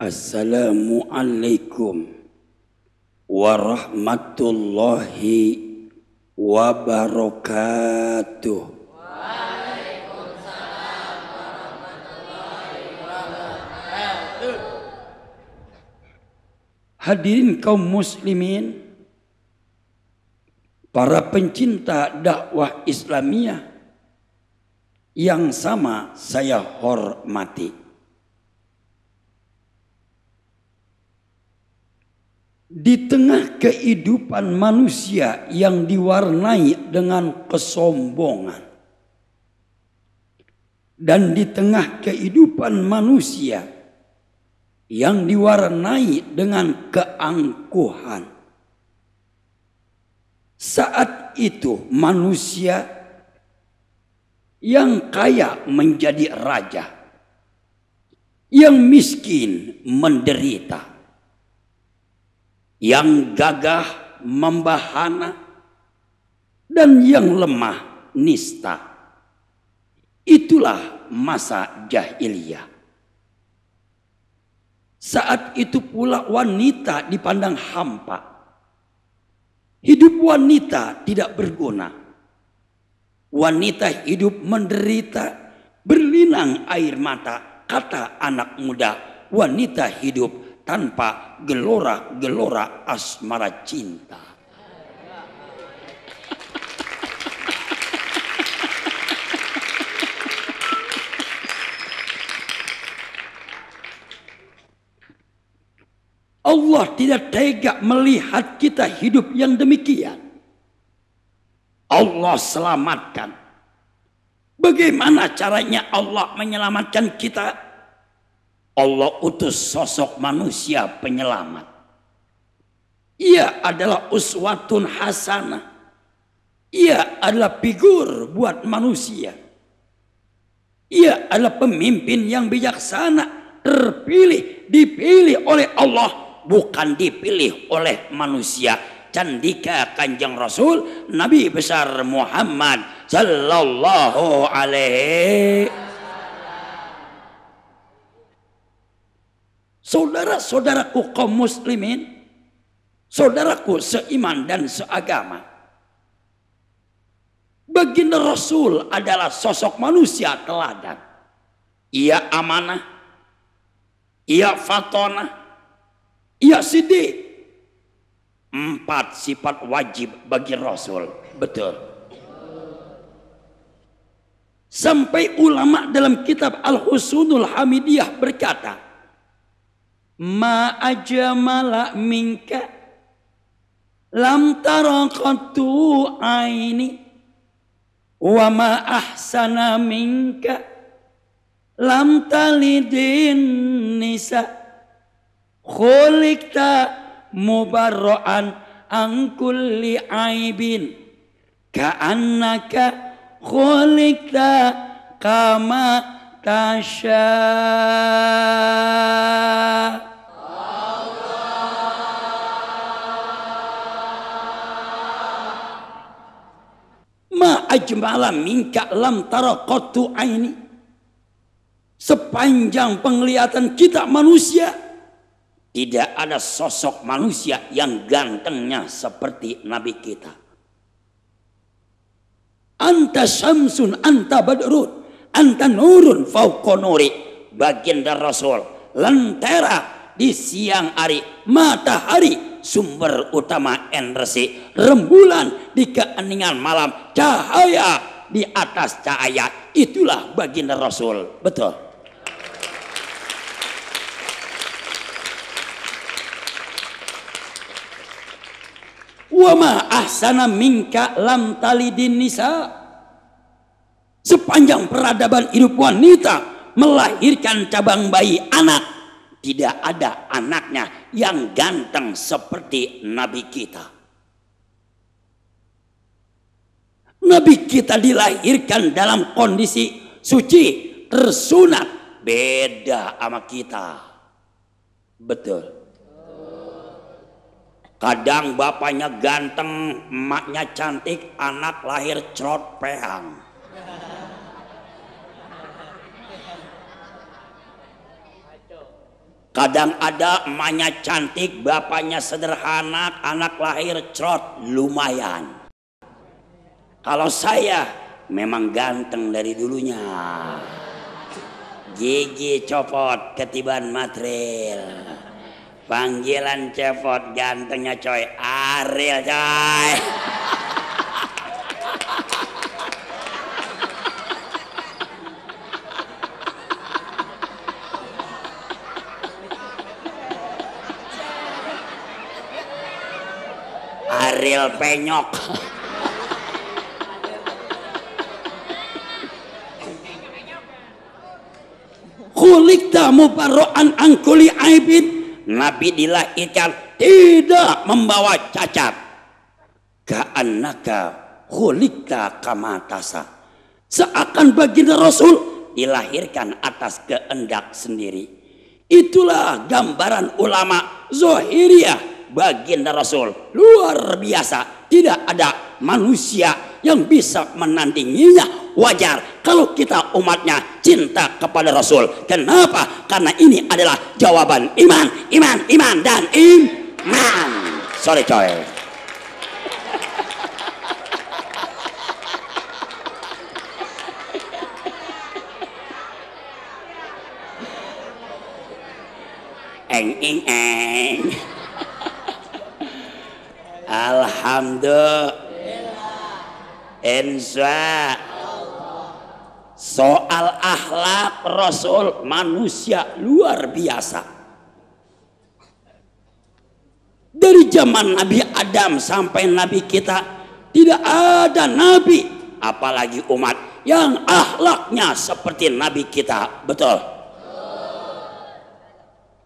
Assalamualaikum warahmatullahi wabarakatuh. Waalaikumsalam warahmatullahi wabarakatuh. Hadirin kaum muslimin, para pencinta dakwah Islamiyah yang sama saya hormati. Di tengah kehidupan manusia yang diwarnai dengan kesombongan, dan di tengah kehidupan manusia yang diwarnai dengan keangkuhan, saat itu manusia yang kaya menjadi raja, yang miskin menderita, yang gagah membahana, dan yang lemah nista. Itulah masa jahiliyah. Saat itu pula wanita dipandang hampa. Hidup wanita tidak berguna. Wanita hidup menderita, berlinang air mata. Kata anak muda, wanita hidup tanpa gelora-gelora asmara cinta. Allah tidak tega melihat kita hidup yang demikian. Allah selamatkan. Bagaimana caranya Allah menyelamatkan kita? Allah utus sosok manusia penyelamat. Ia adalah uswatun hasanah. Ia adalah figur buat manusia. Ia adalah pemimpin yang bijaksana, terpilih, dipilih oleh Allah, bukan dipilih oleh manusia. Candika Kanjeng Rasul Nabi besar Muhammad sallallahu alaihi. Saudara-saudaraku kaum muslimin, saudaraku seiman dan seagama, baginda Rasul adalah sosok manusia teladan. Ia amanah, ia fatonah, ia siddiq. 4 sifat wajib bagi Rasul. Betul. Sampai ulama dalam kitab Al-Husunul Hamidiyah berkata, ma ajmala minka lam tara qattu aini wa ma ahsana minka lam talidin nisa khuliqta mubarra'an an kulli aibin ka'annaka khuliqta kama tasya. Ma ajmala minka lam tara qattu aini. Sepanjang penglihatan kita manusia, tidak ada sosok manusia yang gantengnya seperti Nabi kita. Anta syamsun, anta badrun, anta nurun fauqa nuri. Baginda Rasul lentera di siang hari, matahari sumber utama energi, rembulan di keheningan malam, cahaya di atas cahaya. Itulah baginda Rasul. Betul. Wa ma ahsana minka lam talidin nisa. Sepanjang peradaban hidup wanita melahirkan cabang bayi anak, tidak ada anaknya yang ganteng seperti Nabi kita. Nabi kita dilahirkan dalam kondisi suci, tersunat, beda sama kita. Betul. Kadang bapaknya ganteng, emaknya cantik, anak lahir cerot peang. Kadang ada emaknya cantik, bapaknya sederhana, anak lahir crot, lumayan. Kalau saya memang ganteng dari dulunya. Gigi copot, ketiban material. Panggilan cepot, gantengnya coy, Ariel coy. Ariel penyok. Khuliqta mubarra'an an kulli aibin. Nabi dilahirkan tidak membawa cacat. Ka'annaka khuliqta kama tasa. Seakan baginda Rasul dilahirkan atas kehendak sendiri. Itulah gambaran ulama Zahiriyah baginda Rasul. Luar biasa. Tidak ada manusia yang bisa menandinginya. Wajar kalau kita umatnya cinta kepada Rasul. Kenapa? Karena ini adalah jawaban iman, dan iman. Sorry coy. Eng. Alhamdulillah. Insya soal akhlak Rasul manusia luar biasa. Dari zaman Nabi Adam sampai Nabi kita tidak ada Nabi apalagi umat yang akhlaknya seperti Nabi kita. Betul.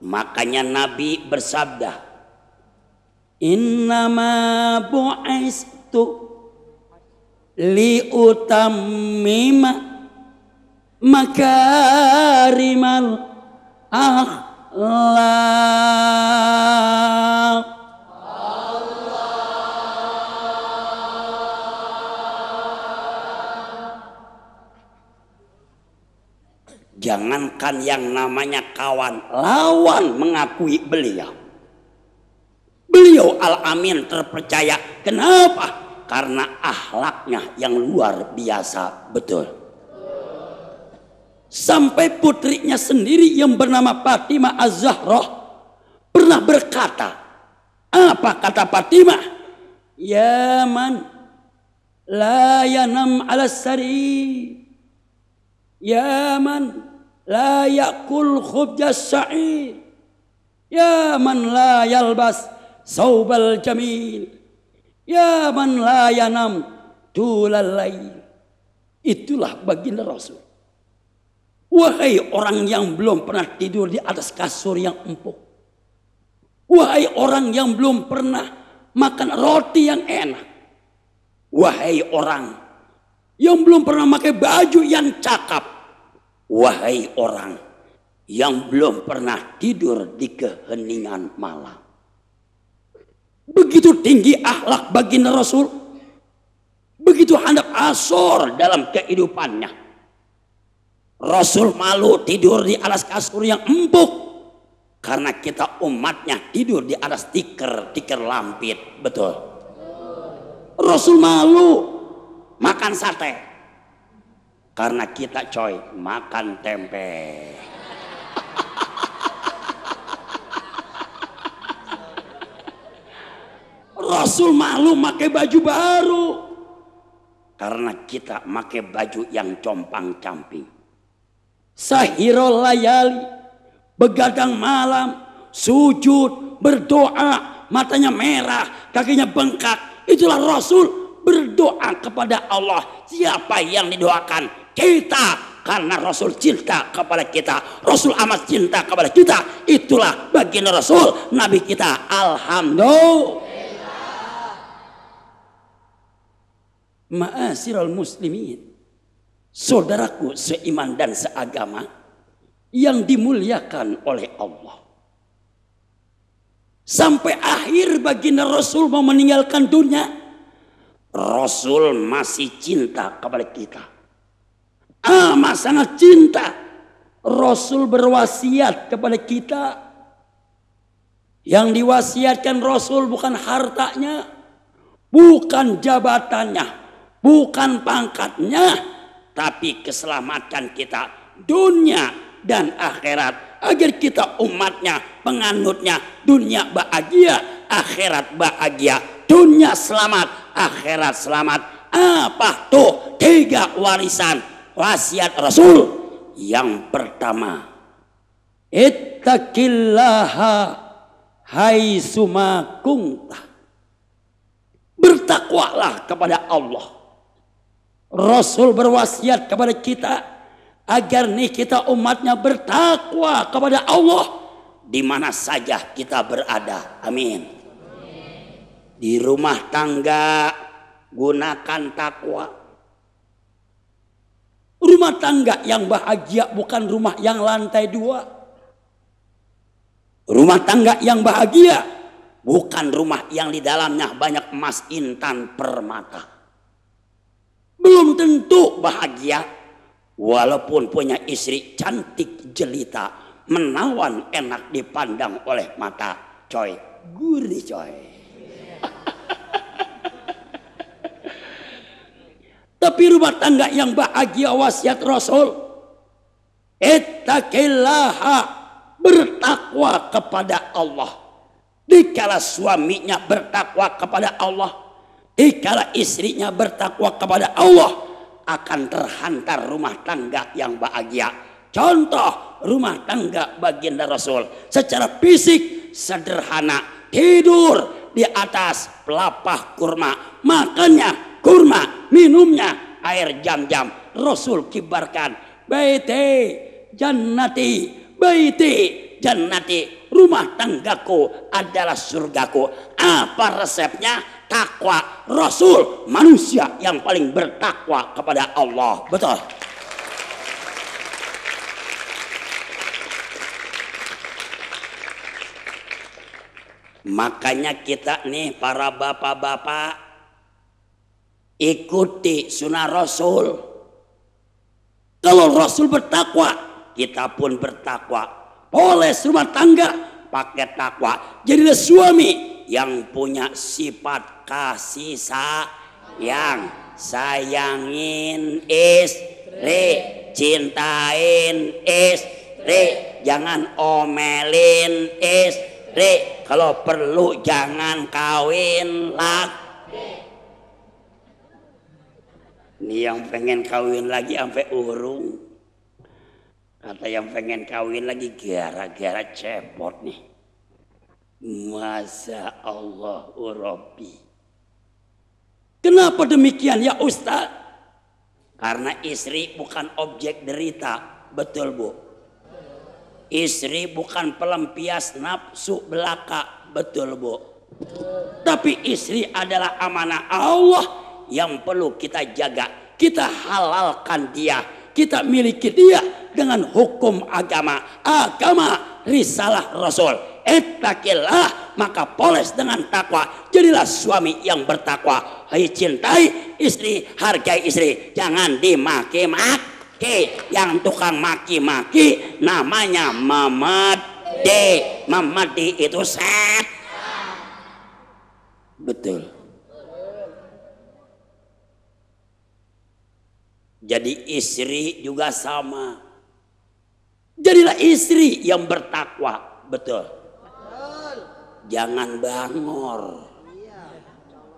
Makanya Nabi bersabda, innama bu'istu liutammima makarimal akhlak. Jangankan yang namanya kawan, lawan mengakui beliau. Beliau Al-Amin terpercaya. Kenapa? Karena akhlaknya yang luar biasa. Betul. Sampai putrinya sendiri yang bernama Fatimah Az-Zahra pernah berkata, apa kata Fatimah? Ya man la yanam ala sari, ya man la yakul khubjas sa'id, ya man la yalbas saubal jamil, ya man la yanam tulal lail. Itulah baginda Rasul. Wahai orang yang belum pernah tidur di atas kasur yang empuk. Wahai orang yang belum pernah makan roti yang enak. Wahai orang yang belum pernah pakai baju yang cakep. Wahai orang yang belum pernah tidur di keheningan malam. Begitu tinggi akhlak baginda Rasul. Begitu handap asor dalam kehidupannya. Rasul malu tidur di atas kasur yang empuk. Karena kita umatnya tidur di atas tikar lampit. Betul. Rasul malu makan sate. Karena kita coy makan tempe. Rasul malu pakai baju baru. Karena kita pakai baju yang compang-camping. Sahirul layali, begadang malam, sujud, berdoa, matanya merah, kakinya bengkak. Itulah Rasul berdoa kepada Allah. Siapa yang didoakan? Kita. Karena Rasul cinta kepada kita. Rasul amat cinta kepada kita. Itulah baginda Rasul, Nabi kita. Alhamdulillah. Ma'asyiral muslimin, saudaraku seiman dan seagama yang dimuliakan oleh Allah. Sampai akhir baginda Rasul mau meninggalkan dunia, Rasul masih cinta kepada kita. Amat sangat cinta. Rasul berwasiat kepada kita, Yang diwasiatkan Rasul bukan hartanya, bukan jabatannya, bukan pangkatnya, tapi keselamatan kita dunia dan akhirat, agar kita umatnya, penganutnya, dunia bahagia, akhirat bahagia, dunia selamat, akhirat selamat. Apa tuh 3 warisan wasiat Rasul? Yang pertama, ittaqillaha haitsuma kunta. Bertakwalah kepada Allah. Rasul berwasiat kepada kita agar nih kita umatnya bertakwa kepada Allah di mana saja kita berada. Amin. Di rumah tangga gunakan takwa. Rumah tangga yang bahagia bukan rumah yang lantai 2. Rumah tangga yang bahagia bukan rumah yang di dalamnya banyak emas, intan, permata. Belum tentu bahagia walaupun punya istri cantik jelita, menawan, enak dipandang oleh mata. Coy, gurih coy. Tapi rumah tangga yang bahagia wasiat Rasul, ittaqillaha, bertakwa kepada Allah. Dikala suaminya bertakwa kepada Allah, dikala istrinya bertakwa kepada Allah, akan terhantar rumah tangga yang bahagia. Contoh rumah tangga baginda Rasul secara fisik sederhana, tidur di atas pelapah kurma, makannya kurma, minumnya air jam-jam. Rasul kibarkan, baiti jannati, baiti jannati, rumah tanggaku adalah surgaku. Apa resepnya? Takwa. Rasul manusia yang paling bertakwa kepada Allah. Betul. Makanya kita nih para bapak-bapak ikuti sunnah Rasul. Kalau Rasul bertakwa, kita pun bertakwa. Poles rumah tangga pakai takwa. Jadilah suami yang punya sifat kasih sayang, sayangin istri, cintain istri, jangan omelin istri, kalau perlu jangan kawin lagi. Ini yang pengen kawin lagi sampai urung, kata yang pengen kawin lagi gara-gara cepot nih. Masya Allah Rabbi. Kenapa demikian ya Ustaz? Karena istri bukan objek derita. Betul Bu? Istri bukan pelampias nafsu belaka. Betul Bu? Tapi istri adalah amanah Allah yang perlu kita jaga. Kita halalkan dia, kita miliki dia dengan hukum agama, risalah Rasul. Ittaqillah, maka poles dengan takwa. Jadilah suami yang bertakwa. Hai, cintai istri, hargai istri, jangan dimaki-maki. Yang tukang maki-maki namanya memedi. Memedi itu set. Betul. Jadi istri juga sama. Jadilah istri yang bertakwa. Betul. Jangan bangor,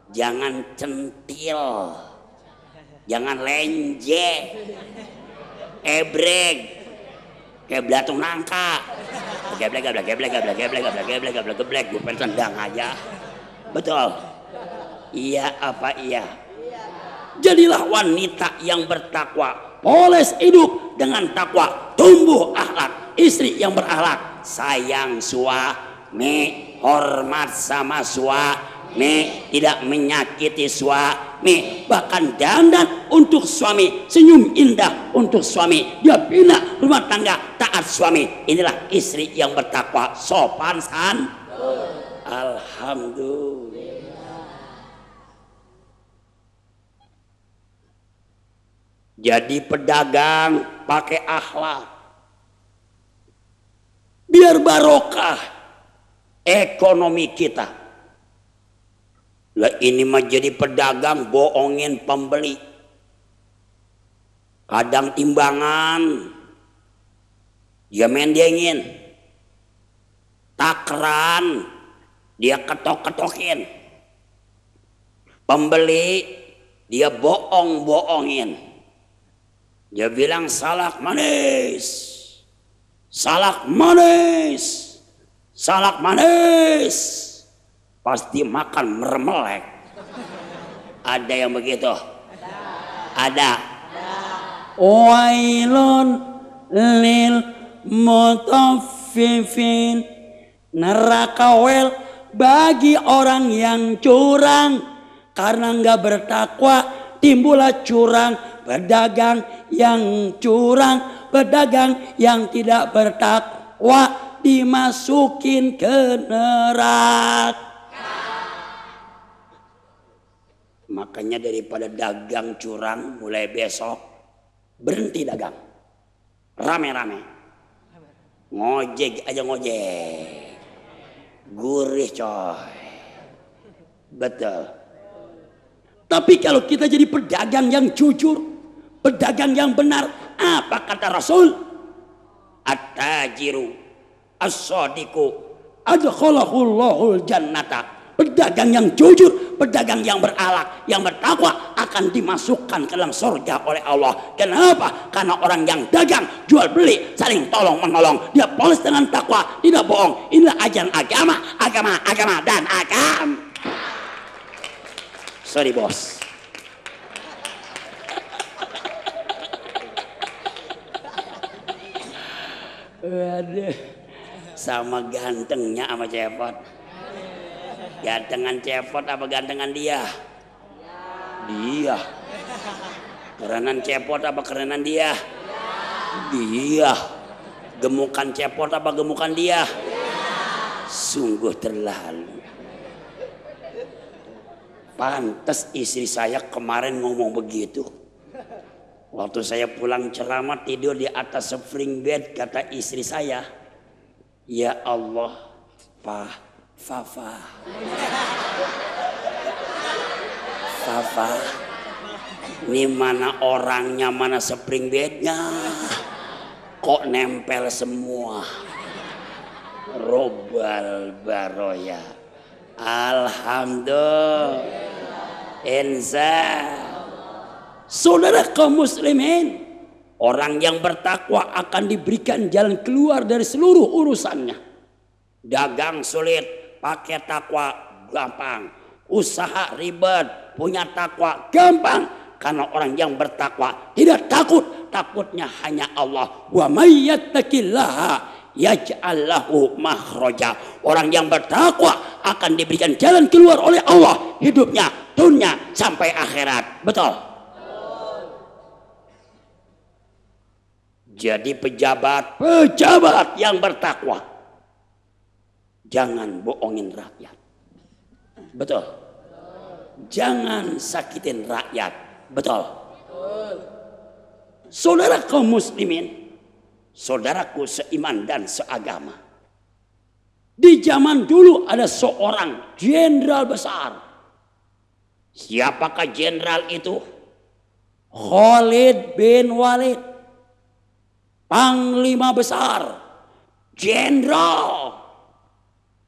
jangan centil, jangan lenje, ebreg, kayak belatung nangka, geblek, gue pengen tendang aja. Betul? Iya apa iya? Jadilah wanita yang bertakwa, poles hidup dengan takwa, tumbuh akhlak, istri yang berakhlak, sayang suami, hormat sama suami, tidak menyakiti suami, bahkan dandan untuk suami, senyum indah untuk suami, dia bina rumah tangga taat suami. Inilah istri yang bertakwa, sopan san. Alhamdulillah. Jadi pedagang pakai akhlak biar barokah. ekonomi kita. Lah ini mah jadi pedagang bohongin pembeli. Kadang timbangan dia mendengin, takran dia ketok-ketokin, pembeli dia bohong-bohongin. Dia bilang salak manis, salak manis, salak manis, pasti makan meremelek. Ada yang begitu? Ada. Wailun lil mutaffifin, neraka wel bagi orang yang curang. Karena nggak bertakwa timbullah curang. Pedagang yang curang, pedagang yang tidak bertakwa dimasukin ke neraka. Makanya daripada dagang curang, mulai besok berhenti dagang, rame-rame ngojek aja, ngojek gurih coy, betul. Tapi kalau kita jadi pedagang yang jujur, pedagang yang benar, apa kata Rasul? At-tajiru as-sadiqu adkhalahul jannata. Pedagang yang jujur, pedagang yang berakhlak, yang bertakwa akan dimasukkan ke dalam surga oleh Allah. Kenapa? Karena orang yang dagang, jual beli, saling tolong menolong, dia polos dengan takwa, tidak bohong. Inilah ajaran agama, agama dan agama. Sorry bos. Waduh, sama gantengnya sama cepot. Gantengan cepot apa gantengan dia? Dia. Kerenan cepot apa kerenan dia? Dia. Gemukan cepot apa gemukan dia? Sungguh terlalu. Pantes istri saya kemarin ngomong begitu. Waktu saya pulang ceramah tidur di atas spring bed, kata istri saya, ya Allah, Pak Fafa, ini mana orangnya, mana spring bednya, kok nempel semua. Robal baroya, alhamdulillah. Enza, saudara kaum muslimin, orang yang bertakwa akan diberikan jalan keluar dari seluruh urusannya. Dagang sulit, pakai takwa gampang. Usaha ribet, punya takwa gampang. Karena orang yang bertakwa tidak takut, takutnya hanya Allah. Wa may yattaqillaha yaj'al lahu makhraja. Orang yang bertakwa akan diberikan jalan keluar oleh Allah, hidupnya, dunia sampai akhirat. Betul? Jadi pejabat yang bertakwa, jangan bohongin rakyat. Betul. Jangan sakitin rakyat. Betul. Saudara kaum muslimin, saudaraku seiman dan seagama. Di zaman dulu ada seorang jenderal besar. Siapakah jenderal itu? Khalid bin Walid. Panglima besar. Jenderal.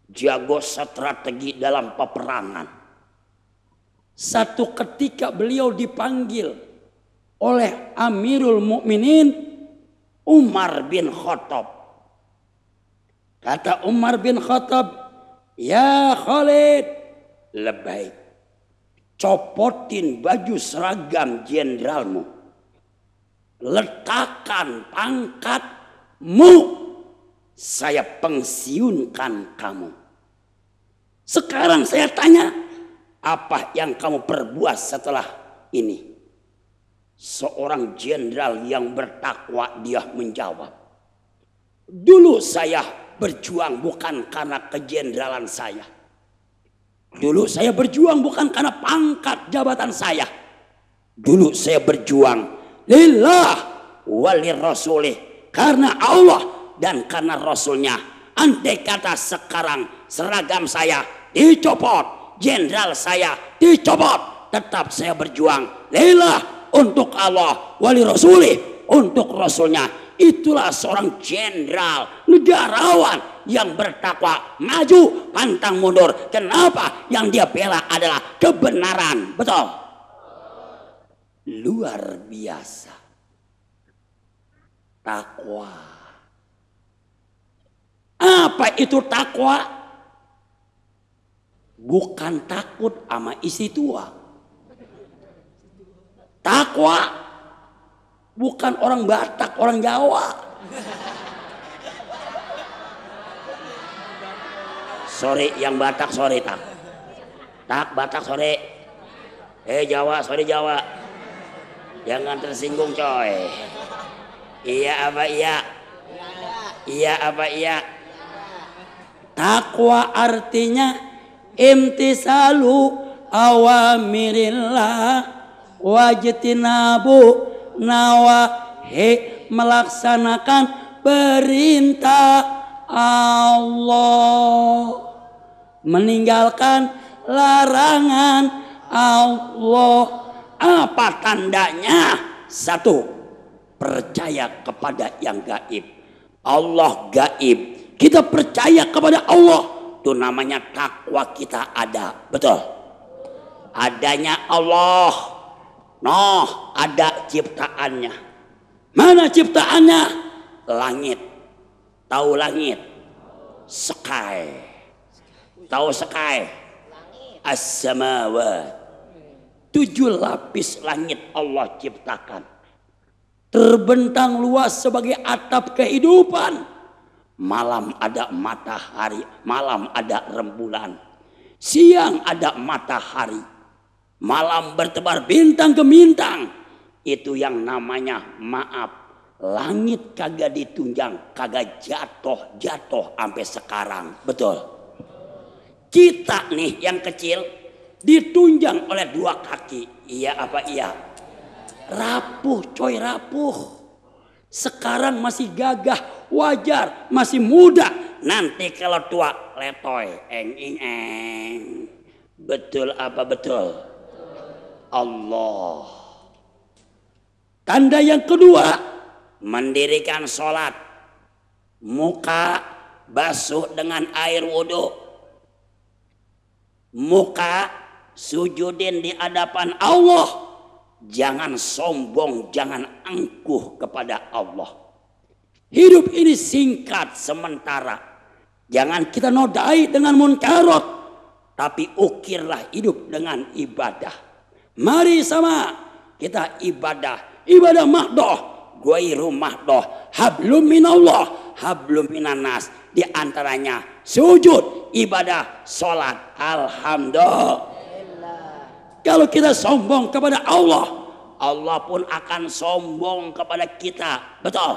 Jago strategi dalam peperangan. Satu ketika beliau dipanggil oleh Amirul Mukminin Umar bin Khattab. Kata Umar bin Khattab, ya Khalid, lebih copotin baju seragam jenderalmu, letakkan pangkatmu, saya pensiunkan kamu. Sekarang saya tanya, apa yang kamu perbuat setelah ini? Seorang jenderal yang bertakwa, dia menjawab, dulu saya berjuang bukan karena kejenderalan saya. Dulu saya berjuang bukan karena pangkat jabatan saya. Dulu saya berjuang lillah wali rasulih, karena Allah dan karena Rasulnya. Andai kata sekarang seragam saya dicopot, jenderal saya dicopot, tetap saya berjuang lillah untuk Allah, wali rasulih, untuk rasulnya. Itulah seorang jenderal negarawan yang bertakwa, maju pantang mundur. Kenapa? Yang dia bela adalah kebenaran. Betul? Luar biasa. Takwa. Apa itu takwa? Bukan takut sama isi tua. Takwa bukan orang Batak, orang Jawa. Sorry yang Batak, sorry tak. Tak Batak, sorry. Jawa, sorry Jawa. Jangan tersinggung coy. Iya apa iya? Iya apa iya? Takwa artinya imtisalu awamirillah wajtinabu nawahi, melaksanakan perintah Allah, meninggalkan larangan Allah. Apa tandanya? Satu, percaya kepada yang gaib. Allah gaib, kita percaya kepada Allah, itu namanya takwa kita ada. Betul? Adanya Allah. Noh, ada ciptaannya. Mana ciptaannya? Langit. Tahu langit? Sky. Tahu sky? As-samawat. 7 lapis langit Allah ciptakan. Terbentang luas sebagai atap kehidupan. Malam ada matahari, malam ada rembulan. Siang ada matahari. Malam bertebar bintang ke bintang. Itu yang namanya maaf. Langit kagak ditunjang, kagak jatuh sampai sekarang. Betul? Kita nih yang kecil ditunjang oleh 2 kaki. Iya apa iya? Rapuh coy, rapuh. Sekarang masih gagah, wajar, masih muda. Nanti kalau tua letoy, eng. Betul apa betul? Allah. Tanda yang kedua, mendirikan sholat, muka basuh dengan air wudhu, muka sujudin di hadapan Allah. Jangan sombong, jangan angkuh kepada Allah. Hidup ini singkat sementara. Jangan kita nodai dengan munkarot, tapi ukirlah hidup dengan ibadah. Mari sama kita ibadah. Ibadah mahdoh, ghairu mahdoh, hablum minallah, hablum minanas. Di antaranya sujud, ibadah, sholat. Alhamdulillah. Kalau kita sombong kepada Allah, Allah pun akan sombong kepada kita. Betul?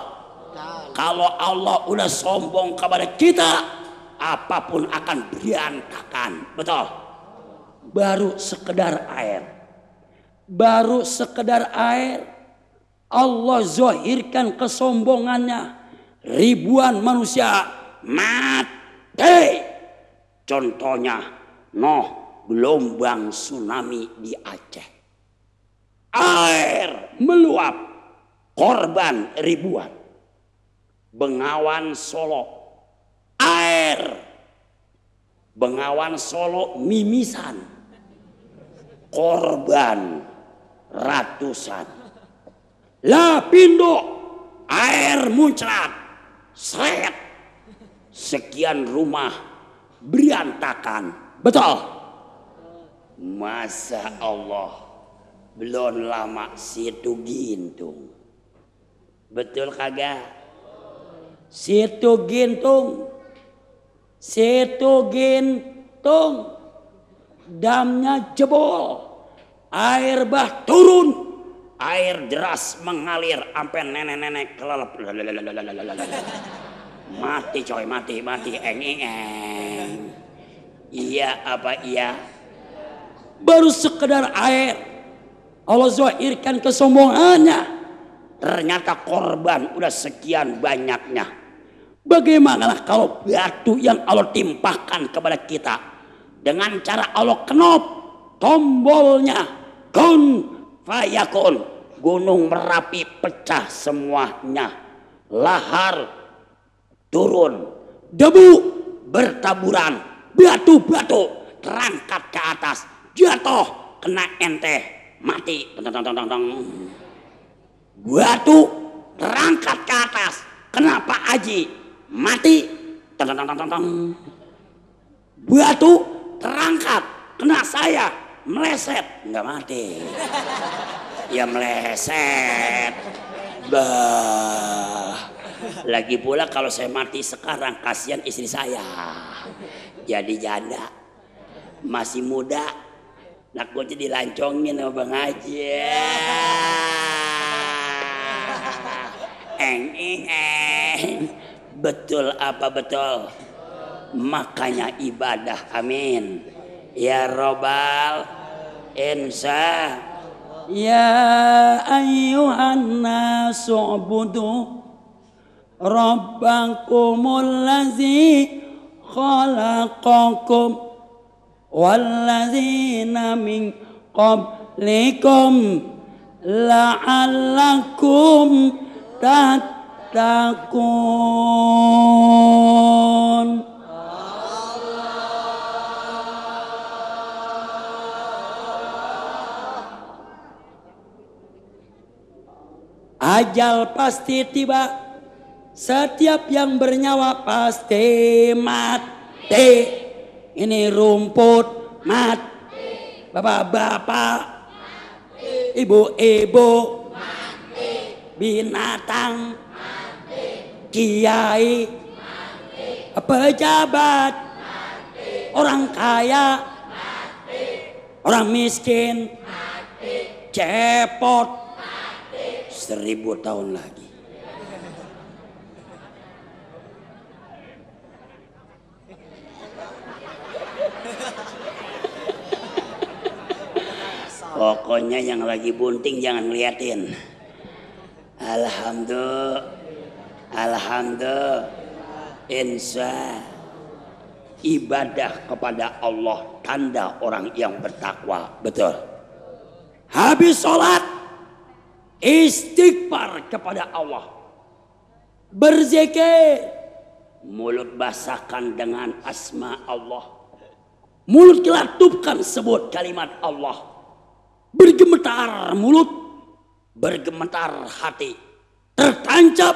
Kalau Allah udah sombong kepada kita, apapun akan berantakan. Betul? Baru sekedar air. Baru sekedar air, Allah zahirkan kesombongannya. Ribuan manusia mati. Contohnya gelombang tsunami di Aceh. Air meluap, korban ribuan. Bengawan Solo, air. Bengawan Solo mimisan, korban ratusan. Lapindo, air muncrat, seret. Sekian rumah berantakan. Betul? Masa Allah, belum lama situ gintung. Betul kagak? Situ gintung, damnya jebol. Air bah turun, air deras mengalir sampai nenek-nenek kelelep. Mati coy, mati, eng. Iya apa iya? Baru sekedar air, Allah zahirkan kesombongannya. Ternyata korban udah sekian banyaknya. Bagaimana kalau batu yang Allah timpahkan kepada kita dengan cara Allah kenop tombolnya kun fayakun, gunung Merapi pecah semuanya, lahar turun, debu bertaburan, batu-batu terangkat ke atas, jatuh kena ente mati. Batu terangkat ke atas kena Pak Haji mati. Batu terangkat kena saya meleset nggak mati. Ya meleset. Bah. Lagi pula kalau saya mati sekarang kasihan istri saya. Jadi janda. Masih muda. Takutnya dilancongin sama Bang Haji. Betul apa betul? Makanya ibadah, amin. Ya Robbal insya. Ya ayyuhan nasu ubudu rabbakumul ladzi khalaqakum walladzina min qablikum la'allakum tattaqun. Ajal pasti tiba, setiap yang bernyawa pasti mati. Ini rumput mati, bapak-bapak, ibu-ibu, binatang, kiai, pejabat, orang kaya, orang miskin, cepot, 1000 tahun lagi. Pokoknya yang lagi bunting jangan ngeliatin. Alhamdulillah, insya ibadah kepada Allah tanda orang yang bertakwa. Betul. Habis sholat istighfar kepada Allah, berzikir, mulut basahkan dengan asma Allah, mulut kelatupkan sebut kalimat Allah, bergemetar mulut, bergemetar hati, tertancap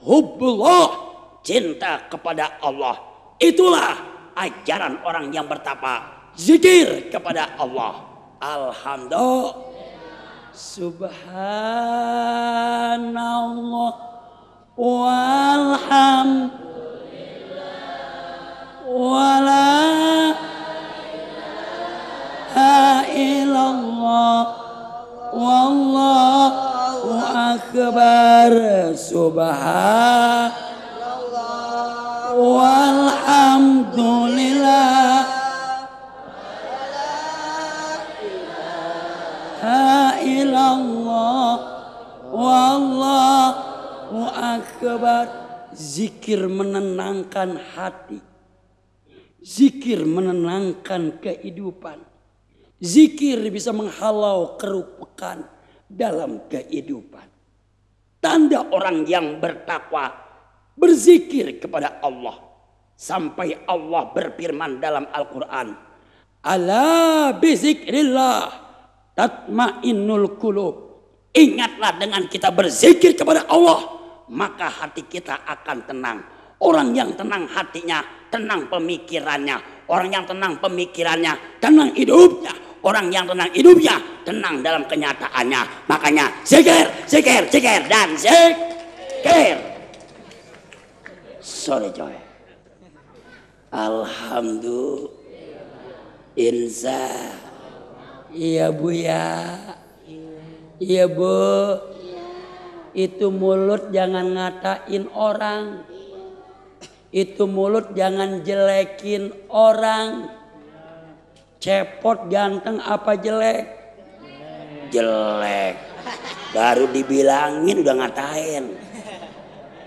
hubbullah, cinta kepada Allah. Itulah ajaran orang yang bertakwa, zikir kepada Allah. Alhamdulillah, subhanallah, walhamdulillah, wala ilaha illallah, wallahu akbar, subhanallah, walhamdulillah, la ilallah, wallahu akbar. Zikir menenangkan hati, zikir menenangkan kehidupan, zikir bisa menghalau kerupukan dalam kehidupan. Tanda orang yang bertakwa, berzikir kepada Allah, sampai Allah berfirman dalam Al-Quran, ala bizikrillah tatmainnul qulub. Ingatlah, dengan kita berzikir kepada Allah maka hati kita akan tenang. Orang yang tenang hatinya, tenang pemikirannya. Orang yang tenang pemikirannya, tenang hidupnya. Orang yang tenang hidupnya, tenang dalam kenyataannya. Makanya zikir, zikir, zikir, dan zikir. Sorry coy. Alhamdulillah. Insya. Iya bu ya. Iya bu. Itu mulut jangan ngatain orang. Itu mulut jangan jelekin orang. Cepot ganteng apa jelek? Jelek. Baru dibilangin udah ngatain.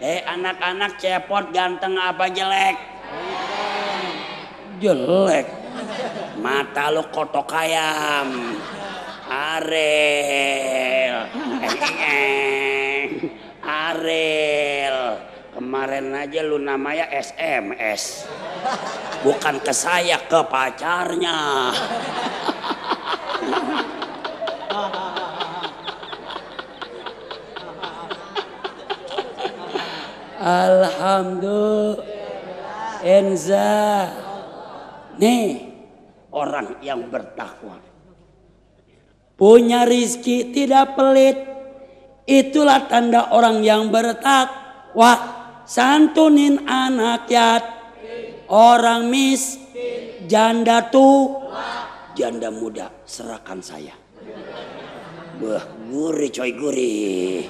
Anak-anak cepot ganteng apa jelek? Jelek. Mata lu kotok ayam. Arel. Arel. Kemarin aja lu namanya SMS. Bukan ke saya, ke pacarnya. Alhamdulillah. Enza. Nih orang yang bertakwa. Punya rizki tidak pelit. Itulah tanda orang yang bertakwa. Santunin anak yatim, orang miskin, janda tua, janda muda, serahkan saya. Wah, gurih coy, gurih.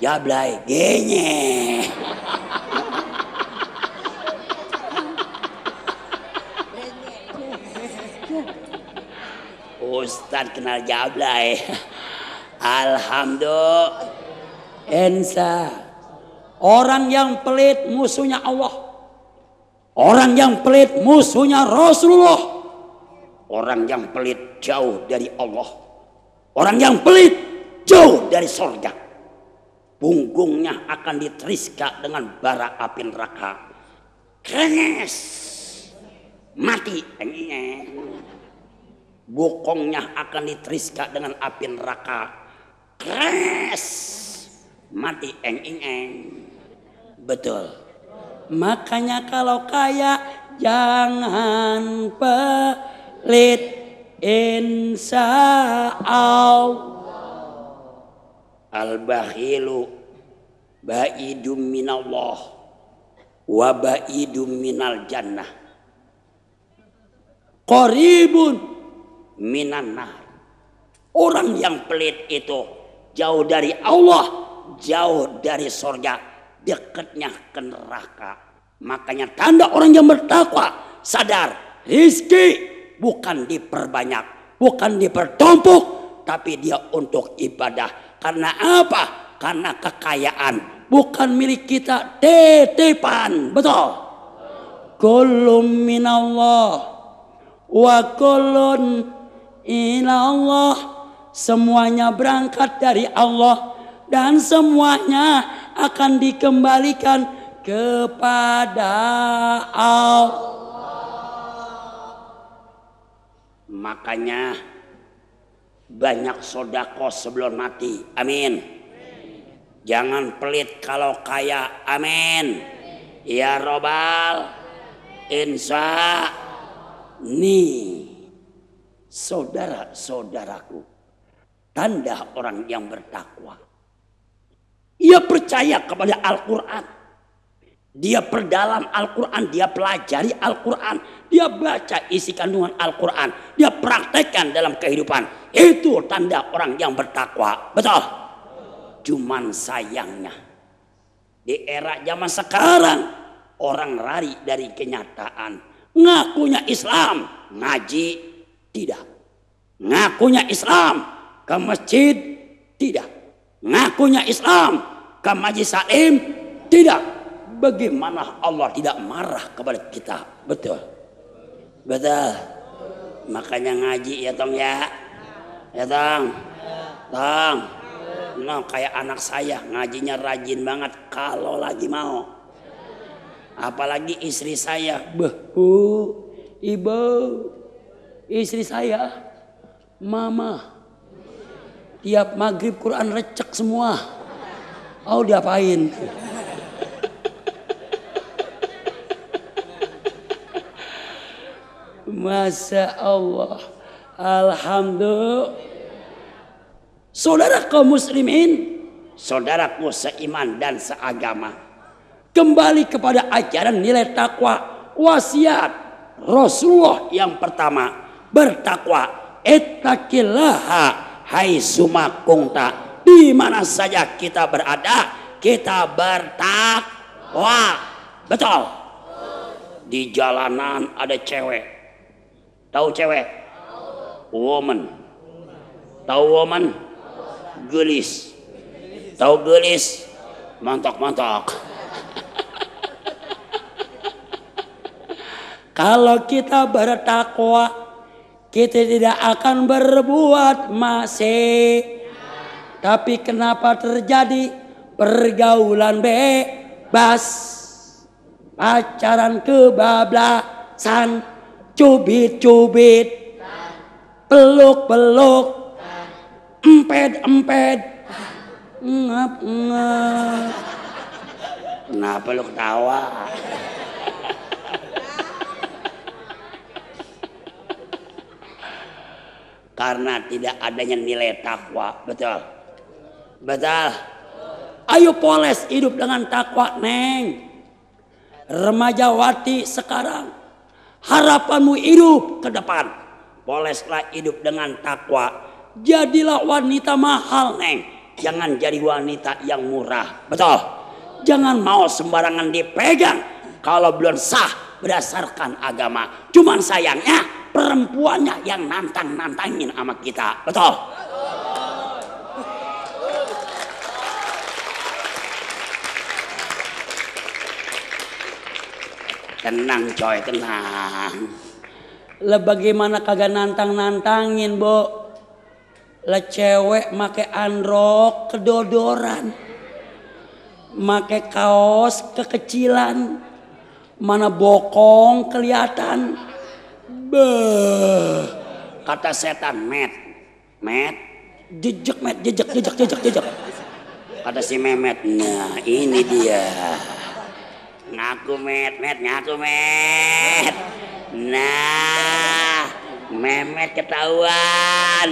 Jablay, genye. Ustadz kenal jablay. Alhamdulillah. Ensa. Orang yang pelit musuhnya Allah. Orang yang pelit musuhnya Rasulullah. Orang yang pelit jauh dari Allah. Orang yang pelit jauh dari surga. Punggungnya akan diteriska dengan bara api neraka. Krenges. Mati. Bokongnya akan diteriska dengan api neraka. Krenges. Mati. Betul. Makanya kalau kaya jangan pelit, insya Allah. Al-bakhilu ba'idum minallah wa ba'idum minal jannah. Qaribun minan nar. Orang yang pelit itu jauh dari Allah, jauh dari surga, dekatnya ke neraka. Makanya tanda orang yang bertakwa sadar rizki bukan diperbanyak, bukan dipertumpuk, tapi dia untuk ibadah. Karena apa? Karena kekayaan bukan milik kita, titipan. Betul. Kullum minallah wa kullun ilallah. Semuanya berangkat dari Allah dan semuanya akan dikembalikan kepada Allah. Makanya banyak sodako sebelum mati. Amin. Jangan pelit kalau kaya. Amin. Ya Robbal. Insya. Nih saudara-saudaraku, tanda orang yang bertakwa. Ia percaya kepada Al-Quran. Dia perdalam Al-Quran. Dia pelajari Al-Quran. Dia baca isi kandungan Al-Quran. Dia praktekkan dalam kehidupan. Itu tanda orang yang bertakwa. Betul. Cuman sayangnya di era zaman sekarang orang lari dari kenyataan. Ngakunya Islam, ngaji tidak. Ngakunya Islam, ke masjid tidak. Ngakunya Islam, ke majlis salim tidak. Bagaimana Allah tidak marah kepada kita? Betul. Betul. Makanya ngaji ya Tong ya. Ya Tong. Tong. No, kayak anak saya ngajinya rajin banget kalau lagi mau. Apalagi istri saya. Bu, ibu, istri saya, mama. Tiap maghrib Quran recek semua. Oh diapain? Masya Allah. Alhamdulillah. Saudara kaum muslimin, saudaraku seiman dan seagama, kembali kepada ajaran nilai takwa. Wasiat Rasulullah yang pertama, bertakwa. Ittaqillaha haitsuma kunta. Di mana saja kita berada, kita bertakwa. Betul. Di jalanan ada cewek. Tahu cewek? Woman. Tahu woman? Gelis. Tahu gelis? Mantok-mantok. Kalau kita bertakwa, kita tidak akan berbuat maksiat. Tapi kenapa terjadi pergaulan bebas, pacaran kebablasan, cubit-cubit, peluk-peluk, emped-emped, ngap-ngap. Kenapa lu ketawa? Karena tidak adanya nilai takwa. Betul? Betul. Ayo poles hidup dengan takwa, Neng. Remajawati sekarang, harapanmu hidup ke depan. Poleslah hidup dengan takwa. Jadilah wanita mahal, Neng. Jangan jadi wanita yang murah. Betul? Jangan mau sembarangan dipegang kalau belum sah berdasarkan agama. Cuman sayangnya perempuannya yang nantang-nantangin sama kita. Betul? Tenang coy, tenang. Lah bagaimana kagak nantang-nantangin, Bo? Lah cewek make androk kedodoran, make kaos kekecilan, mana bokong kelihatan. Beuh. Kata setan, met, jejak met, jejak. Kata si Memet, nah ini dia. Ngaku met. Nah, Memet ketahuan.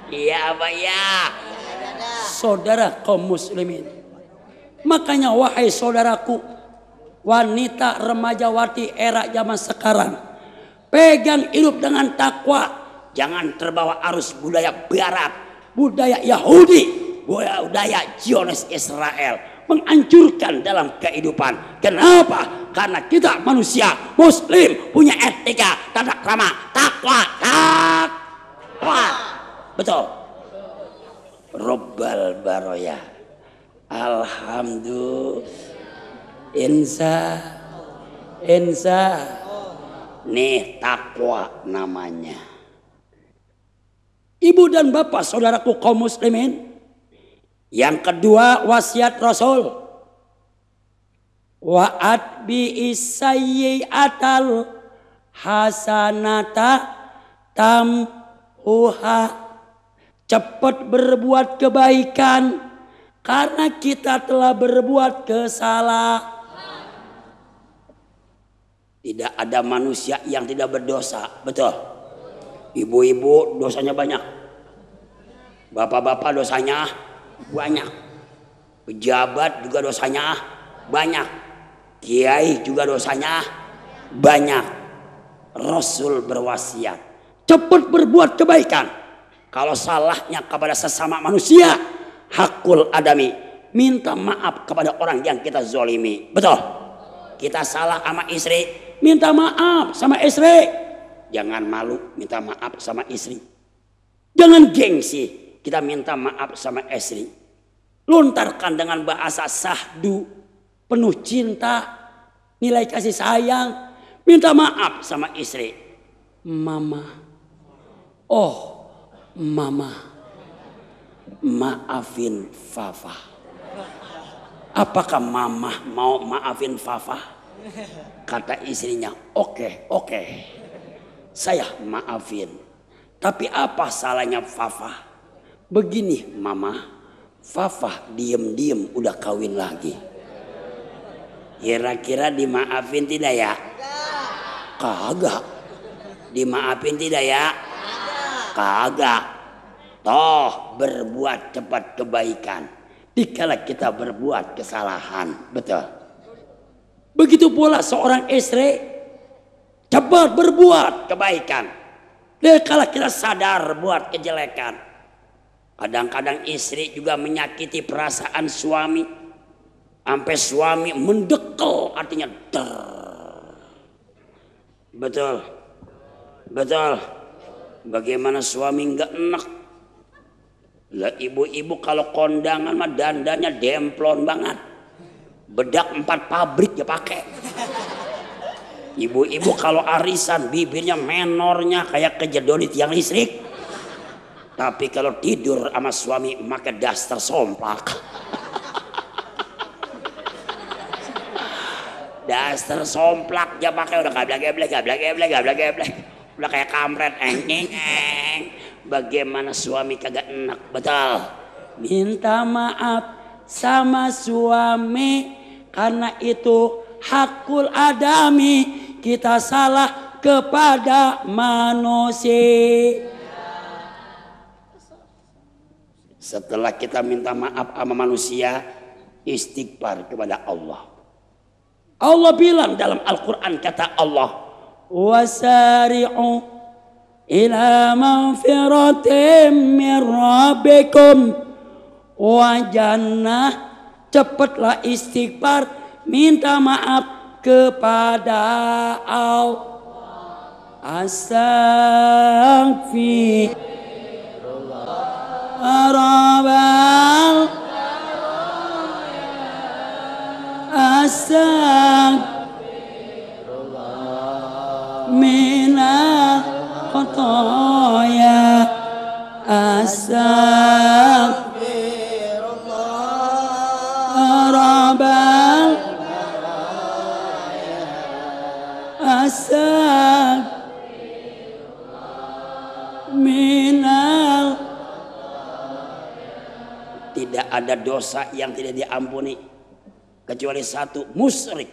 Iya apa ya? Saudara kaum muslimin. Makanya wahai saudaraku, wanita remajawati era zaman sekarang, pegang hidup dengan takwa. Jangan terbawa arus budaya barat, budaya Yahudi, budaya Zionis Israel, menghancurkan dalam kehidupan. Kenapa? Karena kita manusia muslim punya etika, tata krama, takwa. Betul. Robbal baroya. Alhamdulillah. Insa. Nih takwa namanya. Ibu dan bapak saudaraku kaum muslimin. Yang kedua wasiat Rasul. Wa'at bi isayyi'atal hasanata tamhuha. Cepat berbuat kebaikan karena kita telah berbuat kesalahan. Tidak ada manusia yang tidak berdosa, betul? Ibu-ibu dosanya banyak, bapak-bapak dosanya banyak, pejabat juga dosanya banyak, kiai juga dosanya banyak. Rasul berwasiat, cepat berbuat kebaikan. Kalau salahnya kepada sesama manusia, hakul adami, minta maaf kepada orang yang kita zolimi. Betul? Kita salah sama istri, minta maaf sama istri. Jangan malu minta maaf sama istri. Jangan gengsi kita minta maaf sama istri. Lontarkan dengan bahasa sahdu, penuh cinta, nilai kasih sayang. Minta maaf sama istri. Mama, oh Mama, maafin Fafa. Apakah Mama mau maafin Fafa? Kata istrinya, oke, saya maafin. Tapi apa salahnya Fafa? Begini Mama, Fafa diem-diem udah kawin lagi. Kira-kira dimaafin tidak ya? Kagak. Dimaafin tidak ya? Kagak. Toh berbuat cepat kebaikan dikala kita berbuat kesalahan. Betul? Begitu pula seorang istri cepat berbuat kebaikan dikala kita sadar buat kejelekan. Kadang-kadang istri juga menyakiti perasaan suami sampai suami mendekel, artinya Betul? Bagaimana suami nggak enak? Lah ibu-ibu kalau kondangan mah dandannya demplon banget. Bedak 4 pabrik ya pakai. Ibu-ibu kalau arisan bibirnya menornya kayak kejedot di tiang listrik. Tapi kalau tidur sama suami pakai daster somplak. Daster somplak dia pakai udah gablek-gablek. Udah kayak kampret eng. Bagaimana suami kagak enak, betul. Minta maaf sama suami karena itu hakul adami, kita salah kepada manusia. Setelah kita minta maaf sama manusia, istighfar kepada Allah. Allah bilang dalam Al-Quran, kata Allah, wasari'u ila magfiratin min rabbikum wa jannah. Cepatlah istighfar, minta maaf kepada Allah. Astaghfirullah. Astaghfirullah minal khotoya. Astaghfirullah rabbal astaghfirullah minal. Tidak ada dosa yang tidak diampuni kecuali satu, musyrik.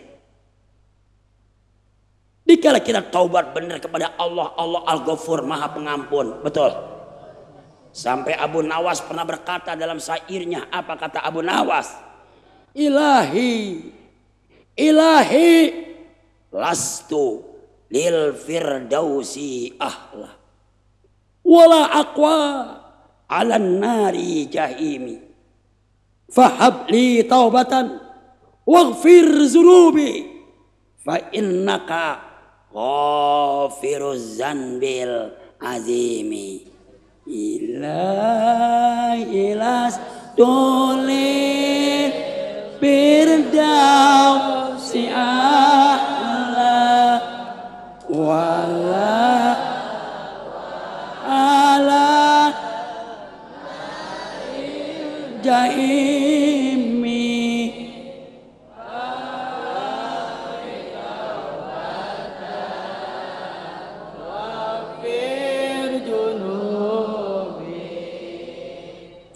Dikala kita taubat benar kepada Allah, Allah Al-Ghafur, Maha Pengampun, betul. Sampai Abu Nawas pernah berkata dalam syairnya, apa kata Abu Nawas? Ilahi lastu lil firdausi ahla wala aqwa ala nari jahimi fahab li taubatan waghfir zunubi fa innaka ghafiruz zanbil azimi. Ilahi lastulil firdausi a'la wala ala jaimi.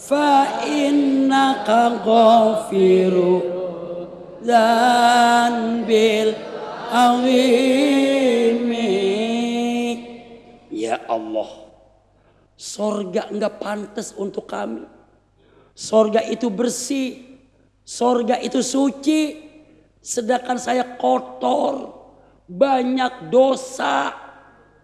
Fa innaka ghafiru dzanbil azimi. Ya Allah, sorga enggak pantas untuk kami. Sorga itu bersih, sorga itu suci, sedangkan saya kotor, banyak dosa.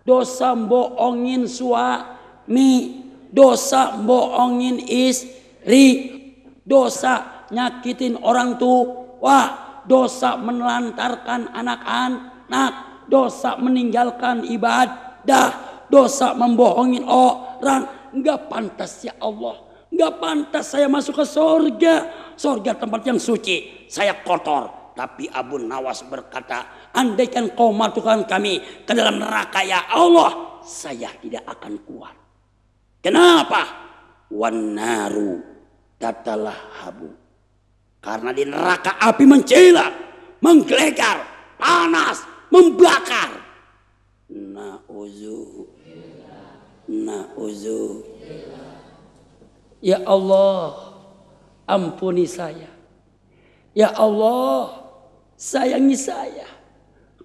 Dosa bohongin suami, dosa bohongin istri, dosa nyakitin orang tua, dosa menelantarkan anak-anak, dosa meninggalkan ibadah, dosa membohongin orang. Enggak pantas ya Allah, enggak pantas saya masuk ke surga. Surga tempat yang suci, saya kotor. Tapi Abu Nawas berkata, andaikan kau masukkan kami ke dalam neraka ya Allah, saya tidak akan kuat. Kenapa? Wannaru tatalahabu. Karena di neraka api mencela, menggelegar, panas, membakar. Na'uzu. Ya Allah, ampuni saya. Ya Allah, sayangi saya.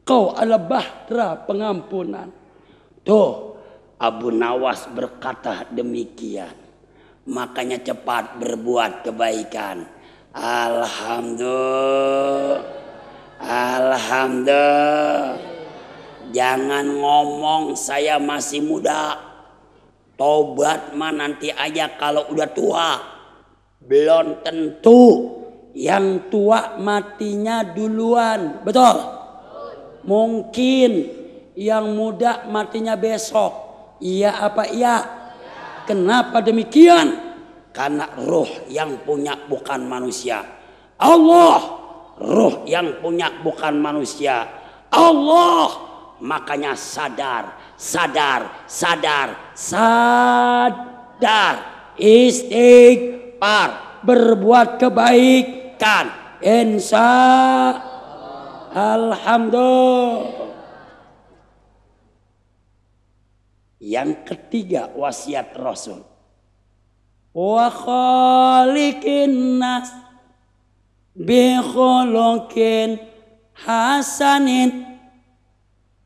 Kau adalah bahtera pengampunan. Tuh, Abu Nawas berkata demikian. Makanya cepat berbuat kebaikan. Alhamdulillah. Jangan ngomong saya masih muda. Tobat mah nanti aja kalau udah tua. Belum tentu. Yang tua matinya duluan, betul? Mungkin yang muda matinya besok. Iya apa iya? Kenapa demikian? Karena roh yang punya bukan manusia. Allah roh yang punya bukan manusia. Allah. Makanya sadar, istighfar, berbuat kebaikan, insya alhamdulillah. Yang ketiga wasiat Rasul, wa khaliqin nas bi khuluqin hasanin,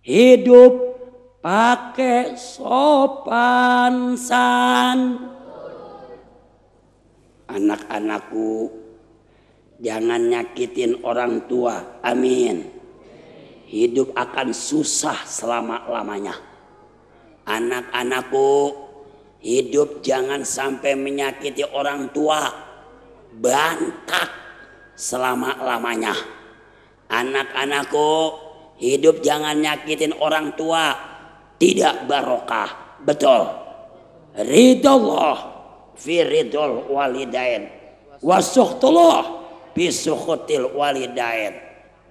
hidup pakai sopan san. Anak-anakku, jangan nyakitin orang tua, amin. Hidup akan susah selama-lamanya. Anak-anakku, hidup jangan sampai menyakiti orang tua, bantak selama-lamanya. Anak-anakku, hidup jangan nyakitin orang tua, tidak barokah. Betul. Ridallah fi ridul walidain, wasuhtullah fi suhutil walidain.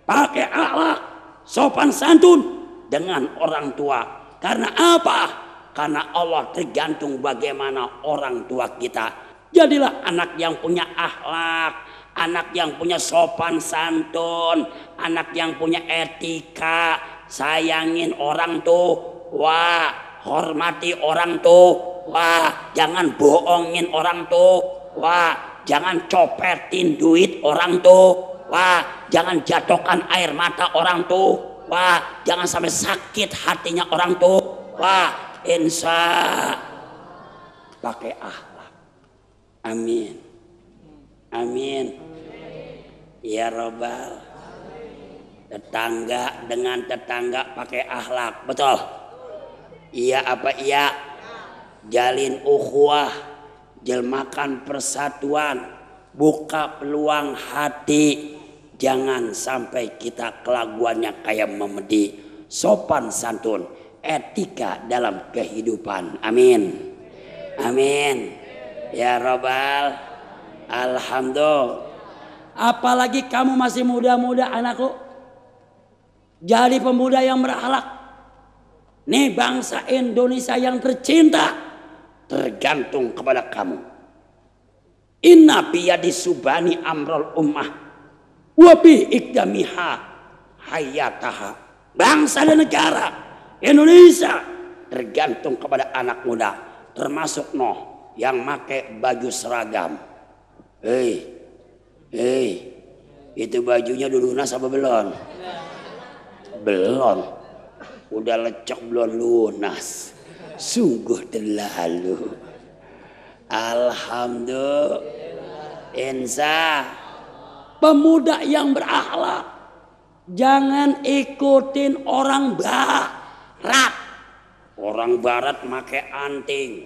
Pakai akhlak sopan santun dengan orang tua. Karena apa? Karena Allah tergantung bagaimana orang tua kita. Jadilah anak yang punya akhlak, anak yang punya sopan santun, anak yang punya etika, sayangin orang tua, hormati orang tua, jangan bohongin orang tua, jangan copetin duit orang tua, jangan jatuhkan air mata orang tua. Jangan sampai sakit hatinya orang tua. Insya pakai akhlak. Amin. Amin. Ya Rabbal. Tetangga dengan tetangga pakai akhlak. Betul. Iya apa iya? Jalin ukhuwah, jelmakan persatuan, buka peluang hati. Jangan sampai kita kelakuannya kayak memedi. Sopan santun, etika dalam kehidupan. Amin. Amin. Ya Rabbal. Alhamdulillah. Apalagi kamu masih muda-muda anakku. Jadi pemuda yang berakhlak. Nih bangsa Indonesia yang tercinta tergantung kepada kamu. Inna biyadi subani amrul ummah wabi ikdamiha hayataha. Bangsa dan negara Indonesia tergantung kepada anak muda, termasuk Noh yang pakai baju seragam. Itu bajunya udah lunas apa belum? Belum. Udah lecek belum lunas. Sungguh terlalu. Alhamdulillah. Insya pemuda yang berakhlak, jangan ikutin orang barat. Orang barat pakai anting.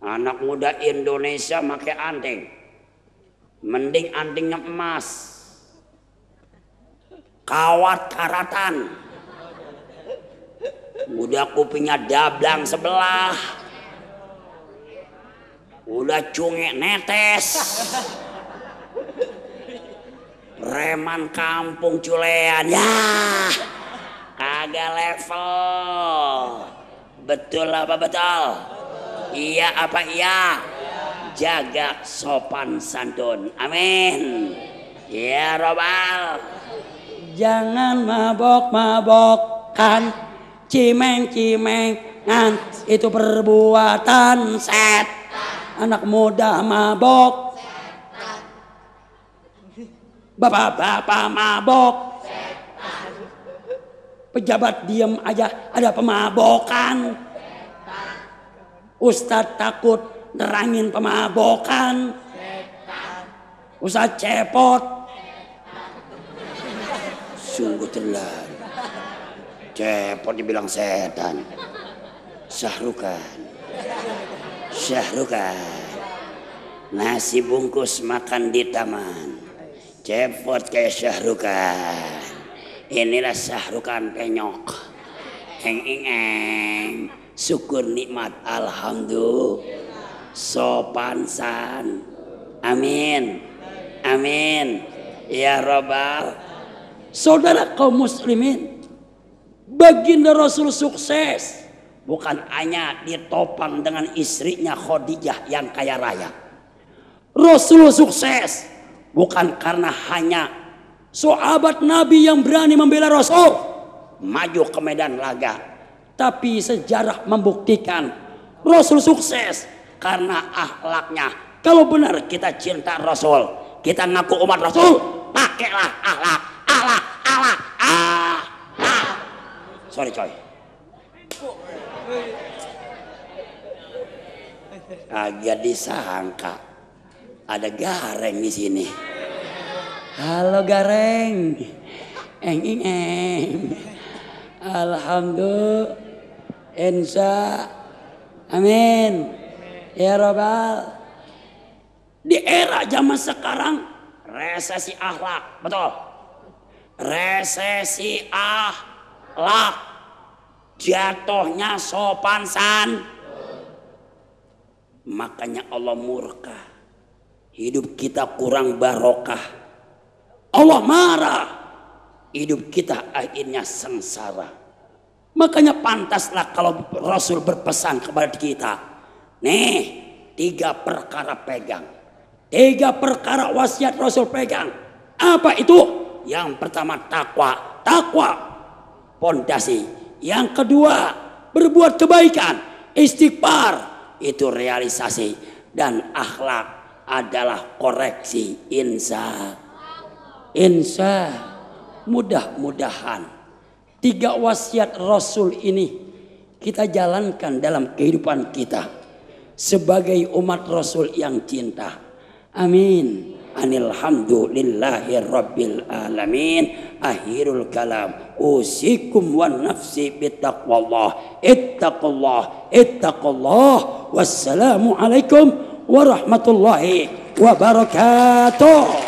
Anak muda Indonesia pakai anting. Mending antingnya emas. Kawat karatan. Udah kupingnya dablang sebelah. Udah cungik netes. Preman kampung culean, ya kagak level. Betul apa betul? Iya apa iya? Jaga sopan santun. Amin. Ya Rabbal. Jangan mabok-mabokkan, cimeng-cimengan, itu perbuatan setan. Anak muda mabok, bapak-bapak mabok, pejabat diem aja, ada pemabokan. Ustadz takut nerangin pemabokan. Ustadz cepot. Sungguh terlalu. Cepot dibilang setan. Syahrukan. Nasi bungkus makan di taman. Cepot kayak Syahrukan. Inilah Syahrukan penyok. Eng. Syukur nikmat. Alhamdulillah. Sopan san. Amin. Ya Rabbal. Saudara kaum muslimin, baginda Rasul sukses bukan hanya ditopang dengan istrinya Khadijah yang kaya raya. Rasul sukses bukan karena hanya sahabat Nabi yang berani membela Rasul maju ke medan laga, tapi sejarah membuktikan Rasul sukses karena akhlaknya. Kalau benar kita cinta Rasul, kita ngaku umat Rasul, pakailah akhlak. Sorry coy. Agak disangka ada Gareng di sini. Halo Gareng. Eng. Alhamdulillah. Insya. Amin. Ya Rabbal. Di era zaman sekarang resesi akhlak, betul. Resesi akhlak, jatuhnya sopan san. Makanya Allah murka, hidup kita kurang barokah. Allah marah, hidup kita akhirnya sengsara. Makanya pantaslah kalau Rasul berpesan kepada kita, nih 3 perkara pegang, 3 perkara wasiat Rasul pegang. Apa itu? Yang pertama takwa pondasi. Yang kedua berbuat kebaikan, istighfar itu realisasi, dan akhlak adalah koreksi. Insya mudah-mudahan 3 wasiat Rasul ini kita jalankan dalam kehidupan kita sebagai umat Rasul yang cinta. Amin. Alhamdulillahi rabbil alamin. Akhirul kalam, usikum wa nafsi bittaqwallah. Ittaqullah. Wassalamu alaikum warahmatullahi wabarakatuh.